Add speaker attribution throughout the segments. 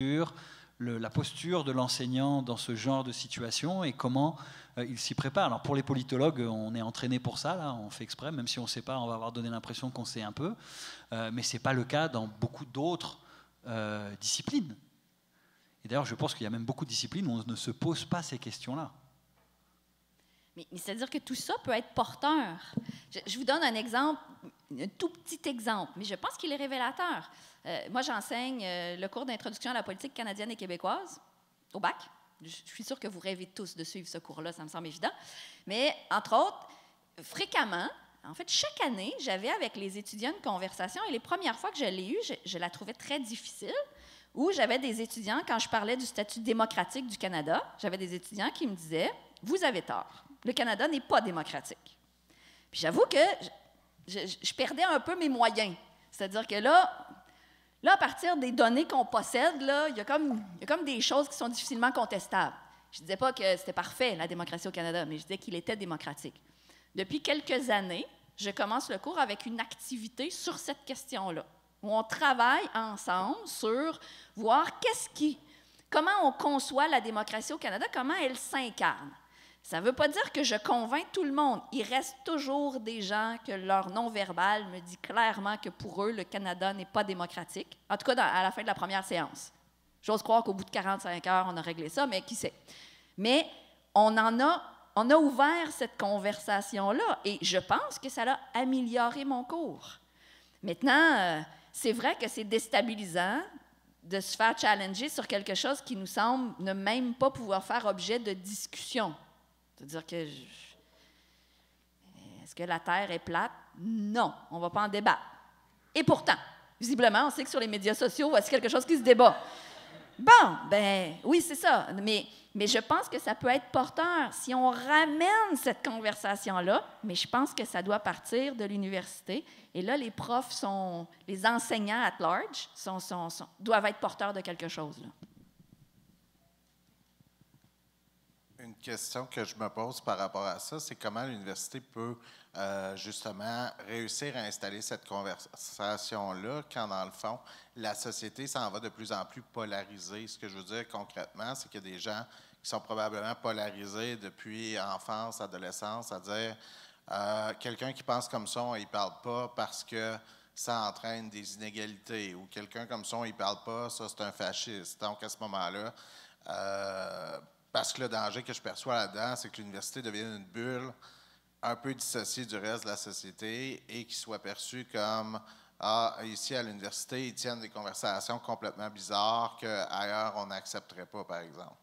Speaker 1: la posture de l'enseignant dans ce genre de situation et comment il s'y prépare. Alors pour les politologues, on est entraîné pour ça, là, on fait exprès, même si on ne sait pas, on va avoir donné l'impression qu'on sait un peu, mais ce n'est pas le cas dans beaucoup d'autres disciplines. Et d'ailleurs, je pense qu'il y a même beaucoup de disciplines où on ne se pose pas ces questions-là.
Speaker 2: Mais c'est-à-dire que tout ça peut être porteur. Je vous donne un exemple, un tout petit exemple, mais je pense qu'il est révélateur. Moi, j'enseigne le cours d'introduction à la politique canadienne et québécoise au bac. Je suis sûre que vous rêvez tous de suivre ce cours-là, ça me semble évident. Mais, entre autres, fréquemment, en fait, chaque année, j'avais avec les étudiants une conversation, et les premières fois que je l'ai eue, je la trouvais très difficile, où j'avais des étudiants, quand je parlais du statut démocratique du Canada, j'avais des étudiants qui me disaient « Vous avez tort. Le Canada n'est pas démocratique. » Puis j'avoue que je perdais un peu mes moyens. C'est-à-dire que là, à partir des données qu'on possède, là, il y a comme des choses qui sont difficilement contestables. Je ne disais pas que c'était parfait, la démocratie au Canada, mais je disais qu'il était démocratique. Depuis quelques années, je commence le cours avec une activité sur cette question-là, où on travaille ensemble sur voir comment on conçoit la démocratie au Canada, comment elle s'incarne. Ça ne veut pas dire que je convainc tout le monde. Il reste toujours des gens que leur non-verbal me dit clairement que pour eux, le Canada n'est pas démocratique. En tout cas, à la fin de la première séance. J'ose croire qu'au bout de 45 heures, on a réglé ça, mais qui sait. Mais on a ouvert cette conversation-là et je pense que ça a amélioré mon cours. Maintenant, c'est vrai que c'est déstabilisant de se faire challenger sur quelque chose qui nous semble ne même pas pouvoir faire objet de discussion. C'est-à-dire que, est-ce que la Terre est plate? Non, on ne va pas en débattre. Et pourtant, visiblement, on sait que sur les médias sociaux, c'est quelque chose qui se débat. Bon, ben oui, c'est ça. Mais je pense que ça peut être porteur si on ramène cette conversation-là, mais je pense que ça doit partir de l'université. Et là, les profs les enseignants at large doivent être porteurs de quelque chose, là.
Speaker 3: Une question que je me pose par rapport à ça, c'est comment l'université peut justement réussir à installer cette conversation-là quand, dans le fond, la société s'en va de plus en plus polarisée. Ce que je veux dire concrètement, c'est qu'il y a des gens qui sont probablement polarisés depuis enfance, adolescence, c'est-à-dire quelqu'un qui pense comme ça, il ne parle pas parce que ça entraîne des inégalités, ou quelqu'un comme ça, il ne parle pas, ça c'est un fasciste. Donc à ce moment-là, parce que le danger que je perçois là-dedans, c'est que l'université devienne une bulle un peu dissociée du reste de la société et qui soit perçue comme ici à l'université, ils tiennent des conversations complètement bizarres qu'ailleurs on n'accepterait pas, par exemple.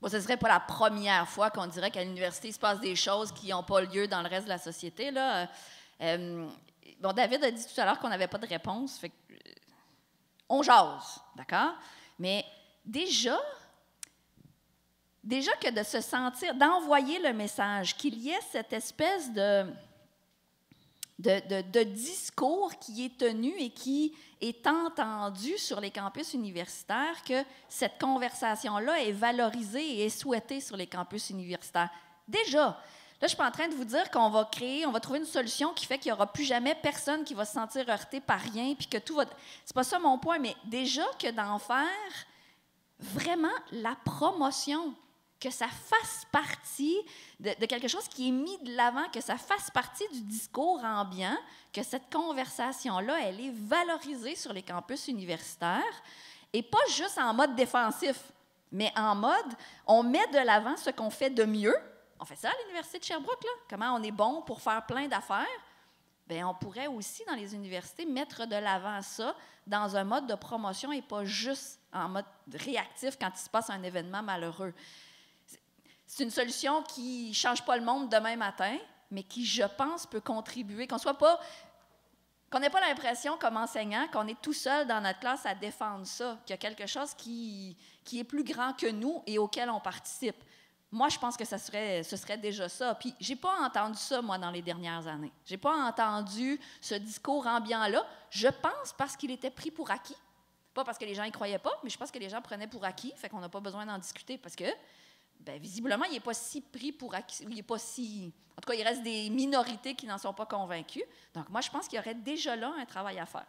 Speaker 2: Bon, ce ne serait pas la première fois qu'on dirait qu'à l'université, il se passe des choses qui n'ont pas lieu dans le reste de la société, là. Bon, David a dit tout à l'heure qu'on n'avait pas de réponse. Fait que, on jase, d'accord? Mais déjà que de se sentir, d'envoyer le message, qu'il y ait cette espèce de discours qui est tenu et qui est entendu sur les campus universitaires, que cette conversation-là est valorisée et est souhaitée sur les campus universitaires. Déjà, là, je ne suis pas en train de vous dire qu'on va trouver une solution qui fait qu'il n'y aura plus jamais personne qui va se sentir heurté par rien, puis que tout va... C'est pas ça mon point, mais déjà que d'en faire vraiment la promotion, que ça fasse partie de quelque chose qui est mis de l'avant, que ça fasse partie du discours ambiant, que cette conversation-là, elle est valorisée sur les campus universitaires, et pas juste en mode défensif, mais en mode, on met de l'avant ce qu'on fait de mieux. On fait ça à l'Université de Sherbrooke, là. Comment on est bon pour faire plein d'affaires. Bien, on pourrait aussi, dans les universités, mettre de l'avant ça dans un mode de promotion et pas juste en mode réactif quand il se passe un événement malheureux. C'est une solution qui ne change pas le monde demain matin, mais qui, je pense, peut contribuer, qu'on n'ait pas l'impression, comme enseignant, qu'on est tout seul dans notre classe à défendre ça, qu'il y a quelque chose qui est plus grand que nous et auquel on participe. Moi, je pense que ce serait déjà ça. Puis, je n'ai pas entendu ça, moi, dans les dernières années. Je n'ai pas entendu ce discours ambiant-là. Je pense parce qu'il était pris pour acquis. Pas parce que les gens n'y croyaient pas, mais je pense que les gens prenaient pour acquis, fait qu'on n'a pas besoin d'en discuter parce que, bien, visiblement, il n'est pas si pris pour acquis. Il n'est pas si... En tout cas, il reste des minorités qui n'en sont pas convaincues. Donc, moi, je pense qu'il y aurait déjà là un travail à faire.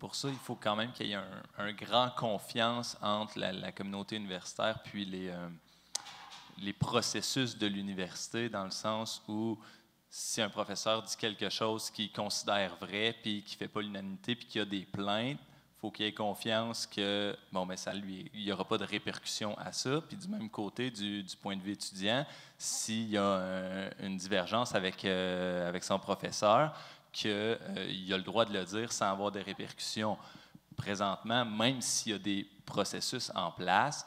Speaker 4: pour ça, il faut quand même qu'il y ait un grand confiance entre la communauté universitaire puis les processus de l'université, dans le sens où si un professeur dit quelque chose qu'il considère vrai puis qui ne fait pas l'unanimité puis qu'il y a des plaintes, il faut qu'il ait confiance que il n'y aura pas de répercussions à ça. Puis du même côté, du point de vue étudiant, s'il y a une divergence avec son professeur, qu'il a le droit de le dire sans avoir de répercussions. Présentement, même s'il y a des processus en place,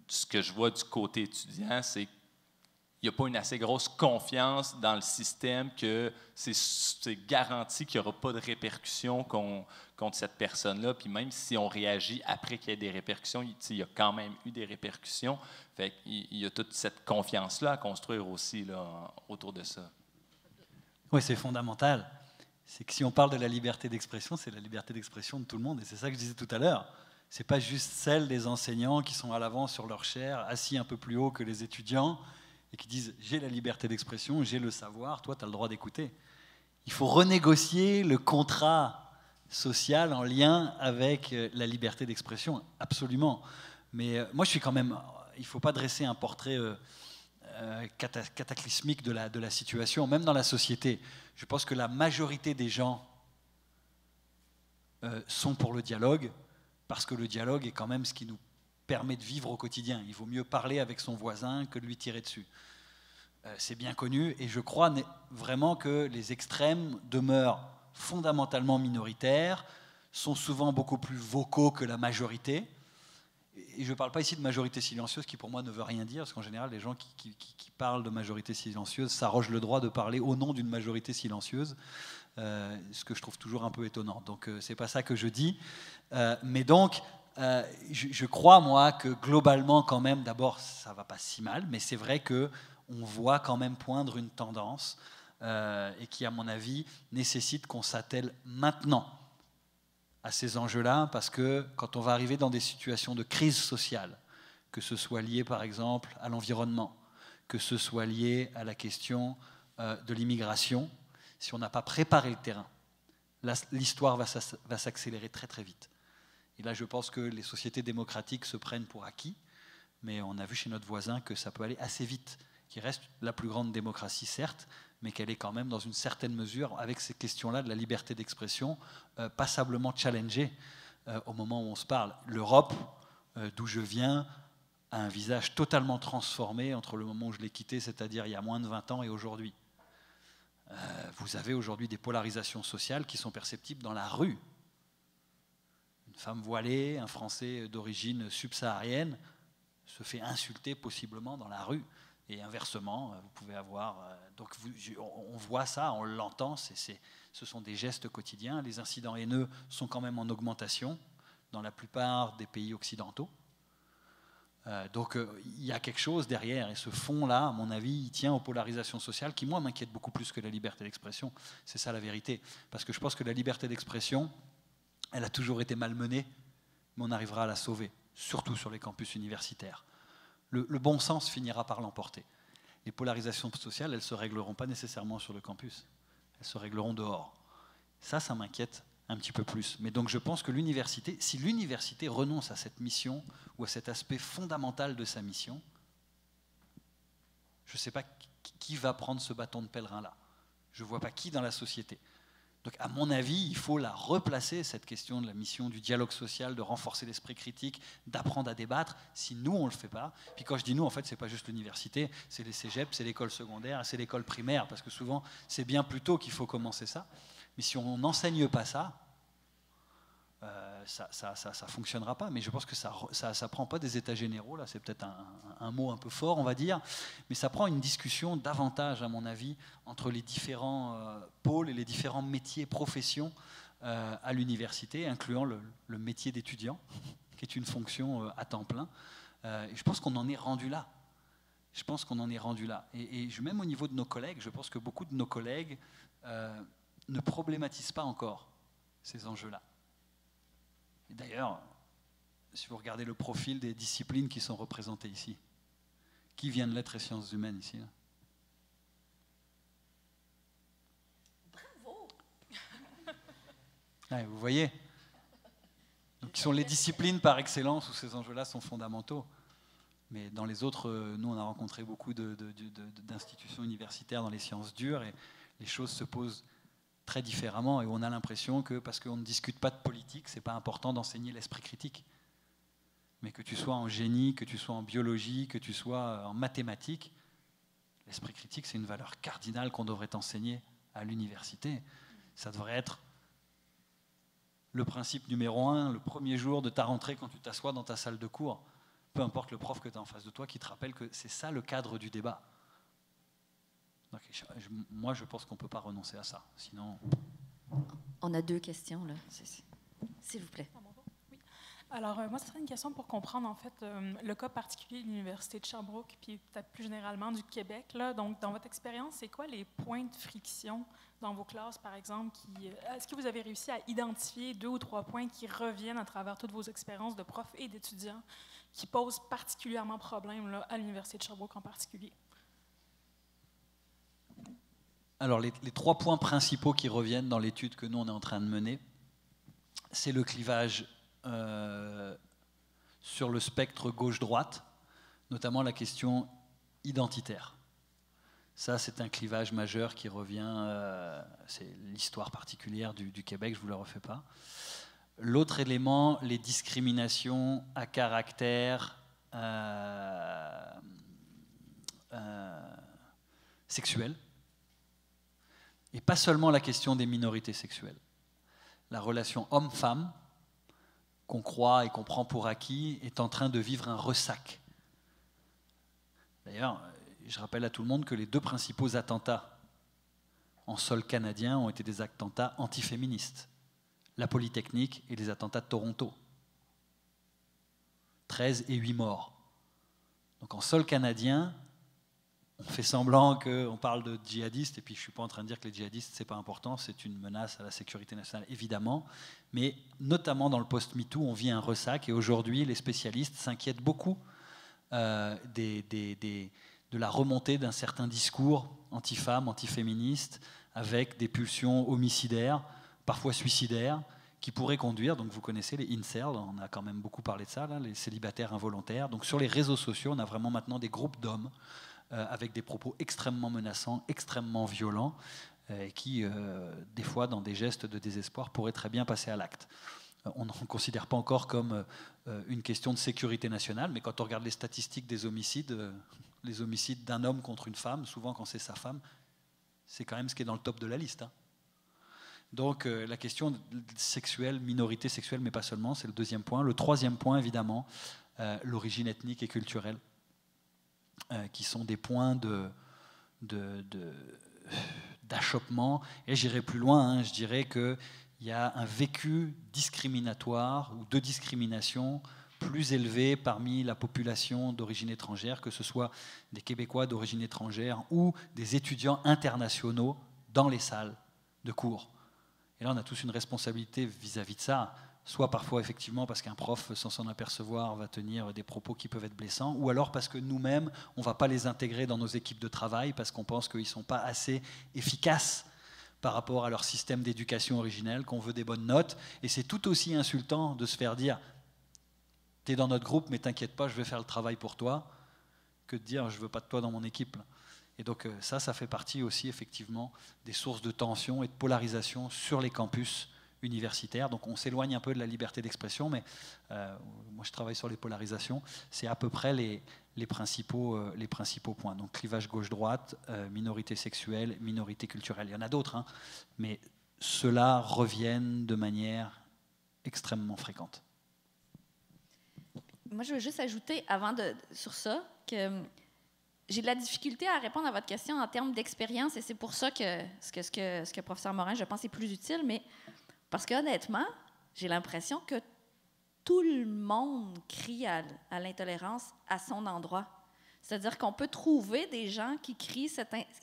Speaker 4: ce que je vois du côté étudiant, c'est qu'il n'y a pas une assez grosse confiance dans le système que c'est garanti qu'il n'y aura pas de répercussions contre cette personne-là. Puis même si on réagit après qu'il y ait des répercussions, il y a quand même eu des répercussions. Fait qu'il y a toute cette confiance-là à construire aussi là, autour de ça.
Speaker 1: Oui, c'est fondamental. C'est que si on parle de la liberté d'expression, c'est la liberté d'expression de tout le monde. Et c'est ça que je disais tout à l'heure. Ce n'est pas juste celle des enseignants qui sont à l'avant sur leur chaire, assis un peu plus haut que les étudiants, et qui disent « j'ai la liberté d'expression, j'ai le savoir, toi, tu as le droit d'écouter ». Il faut renégocier le contrat social en lien avec la liberté d'expression, absolument. Mais moi, je suis quand même... Il ne faut pas dresser un portrait cataclysmique de la situation, même dans la société. Je pense que la majorité des gens sont pour le dialogue, parce que le dialogue est quand même ce qui nous permet de vivre au quotidien. Il vaut mieux parler avec son voisin que de lui tirer dessus. C'est bien connu, et je crois vraiment que les extrêmes demeurent fondamentalement minoritaires, sont souvent beaucoup plus vocaux que la majorité. Et je ne parle pas ici de majorité silencieuse, qui pour moi ne veut rien dire, parce qu'en général, les gens qui parlent de majorité silencieuse s'arrogent le droit de parler au nom d'une majorité silencieuse, ce que je trouve toujours un peu étonnant. Donc, ce n'est pas ça que je dis. Mais donc, je crois, moi, que globalement, quand même, d'abord, ça ne va pas si mal, mais c'est vrai qu'on voit quand même poindre une tendance et qui, à mon avis, nécessite qu'on s'attelle maintenant à ces enjeux-là, parce que quand on va arriver dans des situations de crise sociale, que ce soit lié par exemple à l'environnement, que ce soit lié à la question de l'immigration, si on n'a pas préparé le terrain, l'histoire va s'accélérer très très vite. Et là je pense que les sociétés démocratiques se prennent pour acquis, mais on a vu chez notre voisin que ça peut aller assez vite, qu'il reste la plus grande démocratie certes, mais qu'elle est quand même dans une certaine mesure, avec ces questions-là de la liberté d'expression, passablement challengée au moment où on se parle. L'Europe, d'où je viens, a un visage totalement transformé entre le moment où je l'ai quitté, c'est-à-dire il y a moins de 20 ans, et aujourd'hui. Vous avez aujourd'hui des polarisations sociales qui sont perceptibles dans la rue. Une femme voilée, un Français d'origine subsaharienne, se fait insulter possiblement dans la rue. Et inversement, vous pouvez avoir... donc on voit ça, on l'entend, ce sont des gestes quotidiens. Les incidents haineux sont quand même en augmentation dans la plupart des pays occidentaux. Donc il y a quelque chose derrière. Et ce fond-là, à mon avis, il tient aux polarisations sociales qui, moi, m'inquiètent beaucoup plus que la liberté d'expression. C'est ça la vérité. Parce que je pense que la liberté d'expression, elle a toujours été malmenée, mais on arrivera à la sauver, surtout sur les campus universitaires. Le bon sens finira par l'emporter. Les polarisations sociales, elles ne se régleront pas nécessairement sur le campus. Elles se régleront dehors. Ça m'inquiète un petit peu plus. Mais donc je pense que l'université, si l'université renonce à cette mission ou à cet aspect fondamental de sa mission, je ne sais pas qui va prendre ce bâton de pèlerin-là. Je ne vois pas qui dans la société. Donc, à mon avis, il faut la replacer, cette question de la mission du dialogue social, de renforcer l'esprit critique, d'apprendre à débattre, si nous, on ne le fait pas. Puis quand je dis nous, en fait, ce n'est pas juste l'université, c'est les cégeps, c'est l'école secondaire, c'est l'école primaire, parce que souvent, c'est bien plus tôt qu'il faut commencer ça. Mais si on n'enseigne pas ça, ça fonctionnera pas. Mais je pense que ça prend pas des états généraux, là, c'est peut-être un mot un peu fort, on va dire, mais ça prend une discussion davantage, à mon avis, entre les différents pôles et les différents métiers, professions à l'université, incluant le métier d'étudiant, qui est une fonction à temps plein. Et je pense qu'on en est rendu là. Je pense qu'on en est rendu là. Et même au niveau de nos collègues, je pense que beaucoup de nos collègues ne problématisent pas encore ces enjeux-là. D'ailleurs, si vous regardez le profil des disciplines qui sont représentées ici, qui vient de lettres et sciences humaines ici là?
Speaker 2: Bravo!
Speaker 1: Ouais, vous voyez. Donc, qui sont les disciplines par excellence où ces enjeux-là sont fondamentaux. Mais dans les autres, nous, on a rencontré beaucoup d'institutions universitaires dans les sciences dures et les choses se posent très différemment. Et on a l'impression que parce qu'on ne discute pas de politique, c'est pas important d'enseigner l'esprit critique. Mais que tu sois en génie, que tu sois en biologie, que tu sois en mathématiques, l'esprit critique, c'est une valeur cardinale qu'on devrait enseigner à l'université. Ça devrait être le principe numéro 1, le premier jour de ta rentrée quand tu t'assois dans ta salle de cours. Peu importe le prof que tu as en face de toi, qui te rappelle que c'est ça le cadre du débat. Donc, moi, je pense qu'on ne peut pas renoncer à ça. Sinon...
Speaker 2: On a 2 questions, là. S'il vous plaît.
Speaker 5: Oui. Alors, moi, ce serait une question pour comprendre, en fait, le cas particulier de l'Université de Sherbrooke, puis peut-être plus généralement du Québec. Là. Donc, dans votre expérience, c'est quoi les points de friction dans vos classes, par exemple? Est-ce que vous avez réussi à identifier 2 ou 3 points qui reviennent à travers toutes vos expériences de profs et d'étudiants qui posent particulièrement problème là, à l'Université de Sherbrooke en particulier?
Speaker 1: Alors, les 3 points principaux qui reviennent dans l'étude que nous, on est en train de mener, c'est le clivage sur le spectre gauche-droite, notamment la question identitaire. Ça, c'est un clivage majeur qui revient, c'est l'histoire particulière du Québec, je ne vous la refais pas. L'autre élément, les discriminations à caractère sexuel. Et pas seulement la question des minorités sexuelles. La relation homme-femme, qu'on croit et qu'on prend pour acquis, est en train de vivre un ressac. D'ailleurs, je rappelle à tout le monde que les 2 principaux attentats en sol canadien ont été des attentats antiféministes. La Polytechnique et les attentats de Toronto. 13 et 8 morts. Donc en sol canadien, on fait semblant qu'on parle de djihadistes, et puis je ne suis pas en train de dire que les djihadistes, ce n'est pas important, c'est une menace à la sécurité nationale, évidemment, mais notamment dans le post-MeToo, on vit un ressac, et aujourd'hui, les spécialistes s'inquiètent beaucoup de la remontée d'un certain discours anti-femmes, anti-féministes, avec des pulsions homicidaires, parfois suicidaires, qui pourraient conduire, donc vous connaissez les incels, on a quand même beaucoup parlé de ça, là, les célibataires involontaires. Donc sur les réseaux sociaux, on a vraiment maintenant des groupes d'hommes avec des propos extrêmement menaçants, extrêmement violents, qui, des fois, dans des gestes de désespoir, pourraient très bien passer à l'acte. On ne considère pas encore comme une question de sécurité nationale, mais quand on regarde les statistiques des homicides, les homicides d'un homme contre une femme, souvent quand c'est sa femme, c'est quand même ce qui est dans le top de la liste. Hein. Donc la question sexuelle, minorité sexuelle, mais pas seulement, c'est le 2e point. Le 3e point, évidemment, l'origine ethnique et culturelle, qui sont des points d'achoppement. Et j'irai plus loin, hein, je dirais qu'il y a un vécu discriminatoire ou de discrimination plus élevé parmi la population d'origine étrangère, que ce soit des Québécois d'origine étrangère ou des étudiants internationaux dans les salles de cours. Et là, on a tous une responsabilité vis-à-vis de ça, soit parfois effectivement parce qu'un prof, sans s'en apercevoir, va tenir des propos qui peuvent être blessants, ou alors parce que nous-mêmes, on ne va pas les intégrer dans nos équipes de travail, parce qu'on pense qu'ils ne sont pas assez efficaces par rapport à leur système d'éducation originel, qu'on veut des bonnes notes. Et c'est tout aussi insultant de se faire dire « t'es dans notre groupe, mais t'inquiète pas, je vais faire le travail pour toi », que de dire « je ne veux pas de toi dans mon équipe ». Et donc ça fait partie aussi effectivement des sources de tension et de polarisation sur les campus universitaires. Donc on s'éloigne un peu de la liberté d'expression, mais moi je travaille sur les polarisations. C'est à peu près les principaux points. Donc clivage gauche-droite, minorité sexuelle, minorité culturelle. Il y en a d'autres, hein, mais ceux-là reviennent de manière extrêmement fréquente.
Speaker 2: Moi, je veux juste ajouter sur ça que j'ai de la difficulté à répondre à votre question en termes d'expérience, et c'est pour ça que ce que le professeur Morin, je pense, est plus utile, mais parce qu'honnêtement, j'ai l'impression que tout le monde crie à l'intolérance à son endroit. C'est-à-dire qu'on peut trouver des gens qui crient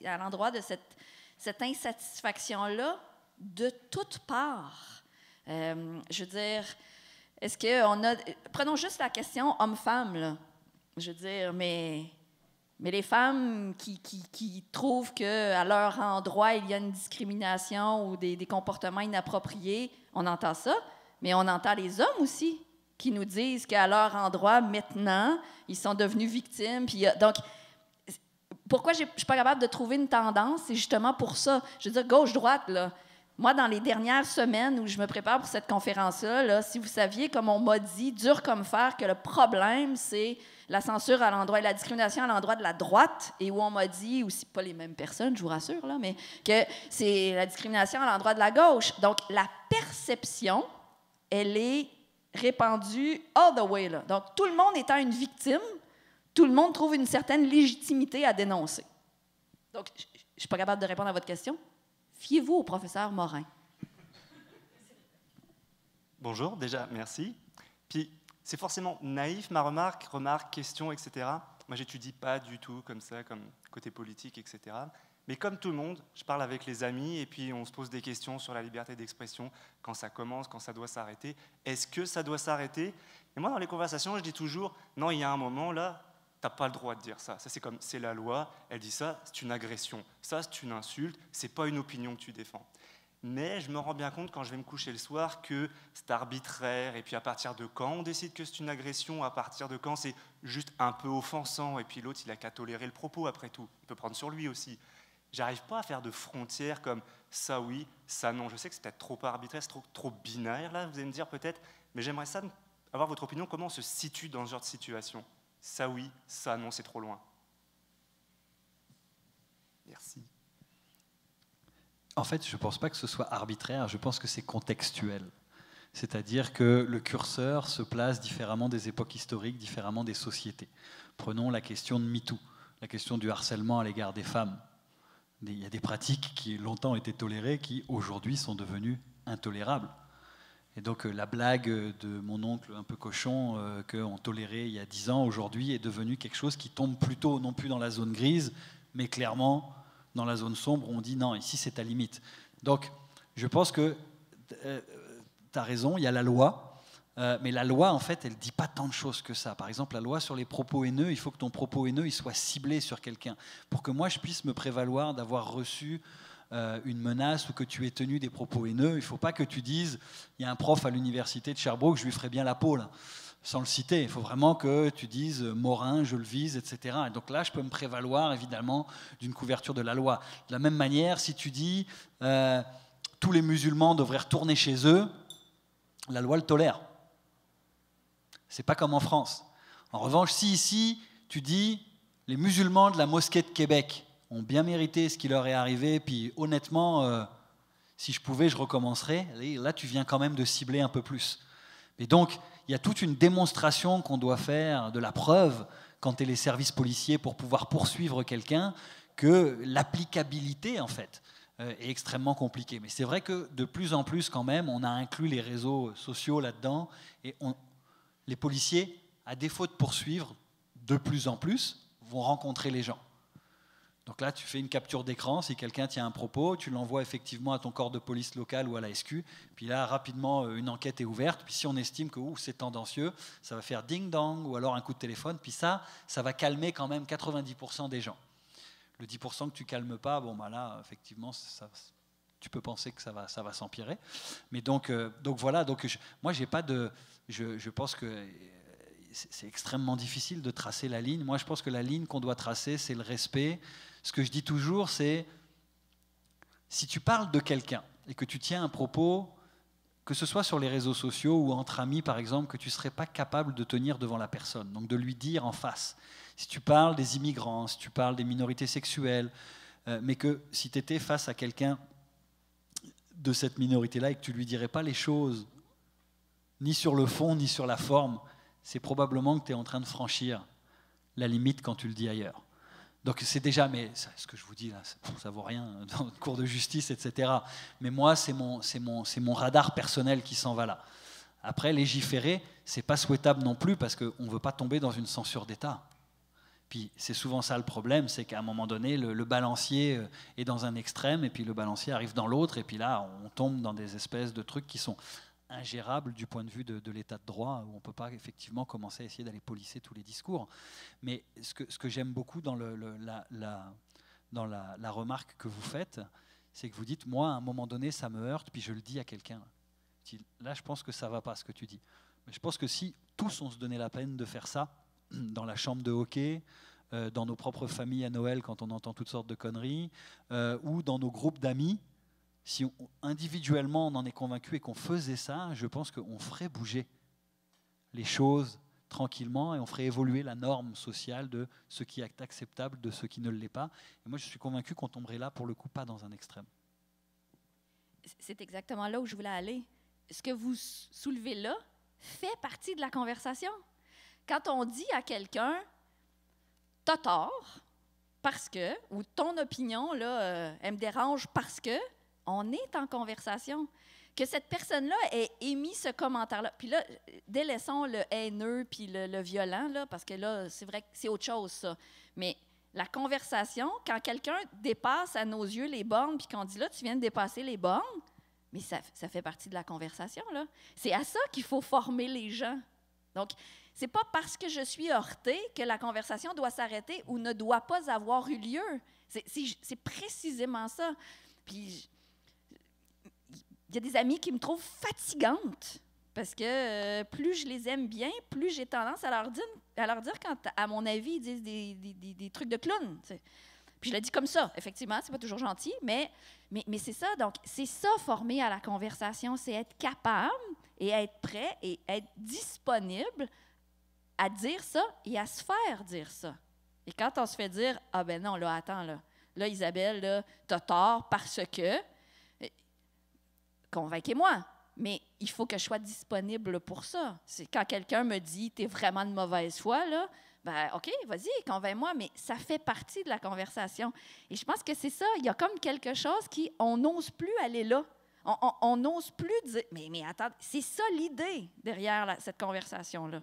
Speaker 2: à l'endroit de cette insatisfaction-là de toutes parts. Je veux dire, est-ce qu'on a... Prenons juste la question homme-femme, là. Je veux dire, mais les femmes qui trouvent qu'à leur endroit, il y a une discrimination ou des comportements inappropriés, On entend ça, mais on entend les hommes aussi qui nous disent qu'à leur endroit, maintenant, ils sont devenus victimes. Puis, donc, pourquoi je ne suis pas capable de trouver une tendance? C'est justement pour ça. Je veux dire, gauche-droite, là. Moi, dans les dernières semaines où je me prépare pour cette conférence-là, là, si vous saviez, comme on m'a dit, dur comme fer, que le problème, c'est la censure à l'endroit et la discrimination à l'endroit de la droite, et où on m'a dit, aussi pas les mêmes personnes, je vous rassure, là, mais que c'est la discrimination à l'endroit de la gauche. Donc, la perception, elle est répandue all the way, là. Donc, tout le monde étant une victime, tout le monde trouve une certaine légitimité à dénoncer. Donc, je ne suis pas capable de répondre à votre question. Fiez-vous au professeur Morin.
Speaker 6: Bonjour, déjà, merci. Puis, c'est forcément naïf, ma remarque, question, etc. Moi, j'étudie pas du tout comme ça, comme côté politique, etc. Mais comme tout le monde, je parle avec les amis et puis on se pose des questions sur la liberté d'expression, quand ça commence, quand ça doit s'arrêter. Est-ce que ça doit s'arrêter? Et moi, dans les conversations, je dis toujours, non, il y a un moment, là, t'as pas le droit de dire ça. Ça, c'est comme, c'est la loi, elle dit ça, c'est une agression. Ça, c'est une insulte, c'est pas une opinion que tu défends. Mais je me rends bien compte quand je vais me coucher le soir que c'est arbitraire, et puis à partir de quand on décide que c'est une agression, à partir de quand c'est juste un peu offensant, et puis l'autre, il a qu'à tolérer le propos après tout. Il peut prendre sur lui aussi. J'arrive pas à faire de frontières comme ça oui, ça non. Je sais que c'est peut-être trop arbitraire, c'est trop binaire, là, vous allez me dire peut-être, mais j'aimerais ça avoir votre opinion, comment on se situe dans ce genre de situation. Ça oui, ça non, c'est trop loin. Merci.
Speaker 1: En fait, je ne pense pas que ce soit arbitraire, je pense que c'est contextuel. C'est-à-dire que le curseur se place différemment des époques historiques, différemment des sociétés. Prenons la question de MeToo, la question du harcèlement à l'égard des femmes. Il y a des pratiques qui longtemps étaient tolérées, qui aujourd'hui sont devenues intolérables. Et donc la blague de mon oncle un peu cochon qu'on tolérait il y a 10 ans, aujourd'hui est devenue quelque chose qui tombe plutôt, non plus dans la zone grise, mais clairement dans la zone sombre où on dit non, ici c'est ta limite. Donc je pense que tu as raison, il y a la loi, mais la loi en fait elle ne dit pas tant de choses que ça. Par exemple la loi sur les propos haineux, il faut que ton propos haineux il soit ciblé sur quelqu'un. Pour que moi je puisse me prévaloir d'avoir reçu une menace ou que tu aies tenu des propos haineux, il ne faut pas que tu dises il y a un prof à l'université de Sherbrooke, je lui ferai bien la peau là, sans le citer. Il faut vraiment que tu dises Morin, je le vise, etc. Et donc là, je peux me prévaloir évidemment d'une couverture de la loi. De la même manière, si tu dis tous les musulmans devraient retourner chez eux, la loi le tolère. C'est pas comme en France. En revanche, si ici, tu dis les musulmans de la mosquée de Québec ont bien mérité ce qui leur est arrivé, puis honnêtement, si je pouvais, je recommencerais. Et là, tu viens quand même de cibler un peu plus. Et donc, il y a toute une démonstration qu'on doit faire de la preuve quand tu es les services policiers pour pouvoir poursuivre quelqu'un, que l'applicabilité, en fait, est extrêmement compliquée. Mais c'est vrai que de plus en plus, quand même, on a inclus les réseaux sociaux là-dedans, et les policiers, à défaut de poursuivre, de plus en plus, vont rencontrer les gens. Donc là, tu fais une capture d'écran, si quelqu'un tient un propos, tu l'envoies effectivement à ton corps de police local ou à la SQ, puis là, rapidement, une enquête est ouverte, puis si on estime que c'est tendancieux, ça va faire ding-dong, ou alors un coup de téléphone, puis ça va calmer quand même 90% des gens. Le 10% que tu calmes pas, bon, bah là, effectivement, tu peux penser que ça va s'empirer. Mais donc voilà, moi, j'ai pas de... Je pense que c'est extrêmement difficile de tracer la ligne. Moi, je pense que la ligne qu'on doit tracer, c'est le respect. Ce que je dis toujours, c'est si tu parles de quelqu'un et que tu tiens un propos, que ce soit sur les réseaux sociaux ou entre amis, par exemple, que tu ne serais pas capable de tenir devant la personne, donc de lui dire en face. Si tu parles des immigrants, si tu parles des minorités sexuelles, mais que si tu étais face à quelqu'un de cette minorité-là et que tu ne lui dirais pas les choses, ni sur le fond, ni sur la forme, c'est probablement que tu es en train de franchir la limite quand tu le dis ailleurs. Donc c'est déjà, mais ce que je vous dis là, ça vaut rien dans le cours de justice, etc. Mais moi, c'est mon radar personnel qui s'en va là. Après, légiférer, c'est pas souhaitable non plus parce qu'on ne veut pas tomber dans une censure d'État. Puis c'est souvent ça le problème, c'est qu'à un moment donné, le balancier est dans un extrême et puis le balancier arrive dans l'autre et puis là, on tombe dans des espèces de trucs qui sont ingérable du point de vue de l'état de droit, où on ne peut pas effectivement commencer à essayer d'aller polisser tous les discours. Mais ce que j'aime beaucoup dans la remarque que vous faites, c'est que vous dites, moi, à un moment donné, ça me heurte, puis je le dis à quelqu'un. Là, je pense que ça ne va pas, ce que tu dis. Mais je pense que si tous on se donnait la peine de faire ça, dans la chambre de hockey, dans nos propres familles à Noël quand on entend toutes sortes de conneries, ou dans nos groupes d'amis, si individuellement on en est convaincu et qu'on faisait ça, je pense qu'on ferait bouger les choses tranquillement et on ferait évoluer la norme sociale de ce qui est acceptable, de ce qui ne l'est pas. Et moi, je suis convaincu qu'on tomberait là, pour le coup, pas dans un extrême.
Speaker 2: C'est exactement là où je voulais aller. Ce que vous soulevez là fait partie de la conversation. Quand on dit à quelqu'un « t'as tort parce que » ou « ton opinion, là, elle me dérange parce que », on est en conversation. Que cette personne-là ait émis ce commentaire-là. Puis là, délaissons le haineux puis le violent, là, parce que là, c'est vrai que c'est autre chose, ça. Mais la conversation, quand quelqu'un dépasse à nos yeux les bornes, puis qu'on dit là, tu viens de dépasser les bornes, mais ça fait partie de la conversation, là. C'est à ça qu'il faut former les gens. Donc, c'est pas parce que je suis heurtée que la conversation doit s'arrêter ou ne doit pas avoir eu lieu. C'est précisément ça. Puis, il y a des amis qui me trouvent fatigante parce que plus je les aime bien, plus j'ai tendance à leur dire quand, à mon avis, ils disent des trucs de clown. T'sais. Puis je le dis comme ça. Effectivement, c'est pas toujours gentil, mais c'est ça. Donc, c'est ça, former à la conversation, c'est être capable et être prêt et être disponible à dire ça et à se faire dire ça. Et quand on se fait dire « Ah ben non, là, attends, là Isabelle, là, t'as tort parce que... » Convainquez-moi, mais il faut que je sois disponible pour ça. C'est quand quelqu'un me dit « t'es vraiment de mauvaise foi », là, ben OK, vas-y, convainc-moi, mais ça fait partie de la conversation. Et je pense que c'est ça, il y a comme quelque chose on n'ose plus aller là. On n'ose plus dire « mais attends, c'est ça l'idée derrière cette conversation-là. »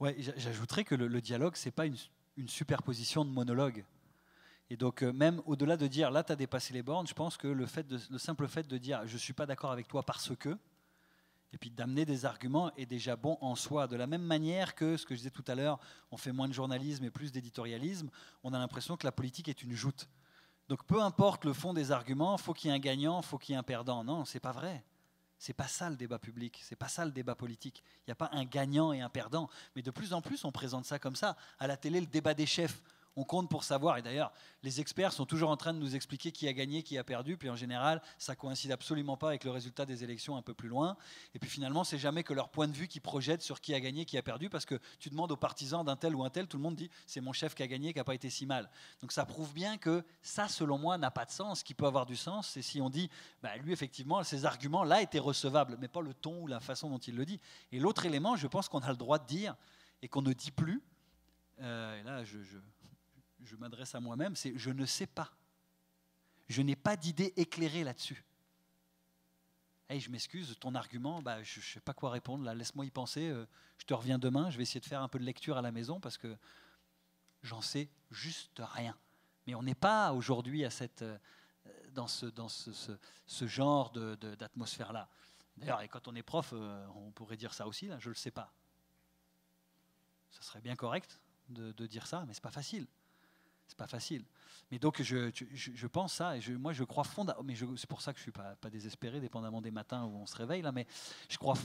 Speaker 1: Ouais, j'ajouterais que le dialogue, ce n'est pas une superposition de monologues. Et donc, même au-delà de dire, là, tu as dépassé les bornes, je pense que le simple fait de dire, je ne suis pas d'accord avec toi parce que, et puis d'amener des arguments est déjà bon en soi. De la même manière que, ce que je disais tout à l'heure, on fait moins de journalisme et plus d'éditorialisme, on a l'impression que la politique est une joute. Donc, peu importe le fond des arguments, il faut qu'il y ait un gagnant, il faut qu'il y ait un perdant. Non, ce n'est pas vrai. Ce n'est pas ça le débat public, ce n'est pas ça le débat politique. Il n'y a pas un gagnant et un perdant. Mais de plus en plus, on présente ça comme ça. À la télé, le débat des chefs. On compte pour savoir, et d'ailleurs, les experts sont toujours en train de nous expliquer qui a gagné, qui a perdu, puis en général, ça coïncide absolument pas avec le résultat des élections un peu plus loin. Et puis finalement, c'est jamais que leur point de vue qui projette sur qui a gagné, qui a perdu, parce que tu demandes aux partisans d'un tel ou un tel, tout le monde dit c'est mon chef qui a gagné, qui n'a pas été si mal. Donc ça prouve bien que ça, selon moi, n'a pas de sens. Ce qui peut avoir du sens, c'est si on dit, bah, lui, effectivement, ses arguments là étaient recevables, mais pas le ton ou la façon dont il le dit. Et l'autre élément, je pense qu'on a le droit de dire, et qu'on ne dit plus, et là, je m'adresse à moi-même, c'est « je ne sais pas ». Je n'ai pas d'idée éclairée là-dessus. Hey, je m'excuse, ton argument, bah, je ne sais pas quoi répondre, là, laisse-moi y penser, je te reviens demain, je vais essayer de faire un peu de lecture à la maison parce que j'en sais juste rien. Mais on n'est pas aujourd'hui dans ce genre d'atmosphère-là. D'ailleurs, et quand on est prof, on pourrait dire ça aussi, là, je ne le sais pas. Ça serait bien correct de dire ça, mais ce n'est pas facile. C'est pas facile. Mais donc, je pense ça, et moi, je crois fondamentalement, mais c'est pour ça que je ne suis pas désespéré, dépendamment des matins où on se réveille, là, mais je crois